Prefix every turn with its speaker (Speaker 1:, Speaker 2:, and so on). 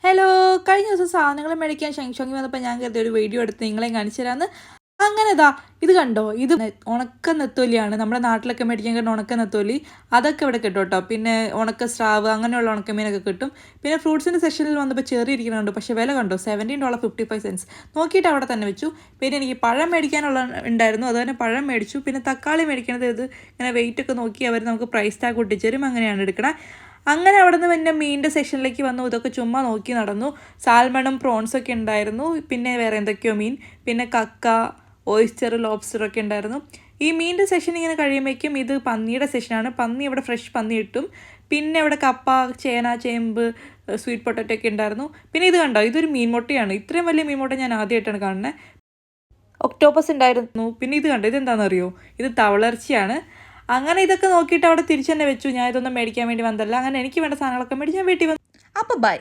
Speaker 1: Hello, കഴിഞ്ഞ ദിവസം സാധനങ്ങൾ മേടിക്കാൻ ഷെങ്ഷോങ്ങി വന്നപ്പോൾ ഞാൻ കരുതി ഒരു വീഡിയോ എടുത്ത് നിങ്ങളെയും കാണിച്ചു തരാമെന്ന്. അങ്ങനെ ഇത് കണ്ടോ, ഇത് ഉണക്ക നെത്തോലിയാണ്. നമ്മുടെ നാട്ടിലൊക്കെ മേടിക്കാൻ കിട്ടുന്ന ഉണക്ക നെത്തോലി അതൊക്കെ ഇവിടെ കിട്ടും കേട്ടോ. പിന്നെ ഉണക്ക സ്രാവ് അങ്ങനെയുള്ള ഉണക്കമീനൊക്കെ കിട്ടും. പിന്നെ ഫ്രൂട്ട്സിൻ്റെ സെക്ഷനിൽ വന്നപ്പോൾ ചെറിയ ഇരിക്കുന്നുണ്ട്, പക്ഷേ വില കണ്ടോ, $17.55. നോക്കിയിട്ട് അവിടെ തന്നെ വെച്ചു. പിന്നെ എനിക്ക് പഴം മേടിക്കാനുള്ള ഉണ്ടായിരുന്നു, അതുതന്നെ പഴം മേടിച്ചു. പിന്നെ തക്കാളി മേടിക്കണത് ഇത് ഇങ്ങനെ വെയിറ്റ് ഒക്കെ നോക്കി അവർ നമുക്ക് പ്രൈസ് ടാഗ് ഒട്ടിച്ചു തരും, അങ്ങനെയാണ് എടുക്കണേ. അങ്ങനെ അവിടെ നിന്ന് പിന്നെ മീനിൻ്റെ സെക്ഷനിലേക്ക് വന്നു. ഇതൊക്കെ ചുമ്മാ നോക്കി നടന്നു. സാൽമണും പ്രോൺസൊക്കെ ഉണ്ടായിരുന്നു. പിന്നെ വേറെ എന്തൊക്കെയോ മീൻ, പിന്നെ കക്ക, ഓയിസ്റ്റർ, ലോബ്സ്റ്ററൊക്കെ ഉണ്ടായിരുന്നു. ഈ മീനിൻ്റെ സെഷൻ ഇങ്ങനെ കഴിയുമ്പോഴേക്കും ഇത് പന്നിയുടെ സെഷനാണ്. പന്നി ഇവിടെ ഫ്രഷ് പന്നി കിട്ടും. പിന്നെ ഇവിടെ കപ്പ, ചേന, ചേമ്പ്, സ്വീറ്റ് പൊട്ടറ്റോ ഒക്കെ ഉണ്ടായിരുന്നു. പിന്നെ ഇത് കണ്ടോ, ഇതൊരു മീൻമുട്ടയാണ്. ഇത്രയും വലിയ മീൻമുട്ട ഞാൻ ആദ്യമായിട്ടാണ് കാണുന്നത്. ഒക്ടോപ്പസ് ഉണ്ടായിരുന്നു. പിന്നെ ഇത് കണ്ടോ, ഇതെന്താണെന്നറിയോ, ഇത് തവളർച്ചയാണ്. അങ്ങനെ ഇതൊക്കെ നോക്കിയിട്ട് അവിടെ തിരിച്ചു തന്നെ വെച്ചു. ഞാൻ ഇതൊന്നും മേടിക്കാൻ വേണ്ടി വന്നതല്ല. അങ്ങനെ എനിക്ക് വേണ്ട സാധനങ്ങളൊക്കെ മേടിച്ച് ഞാൻ വീട്ടിൽ വന്നു. അപ്പോൾ ബൈ.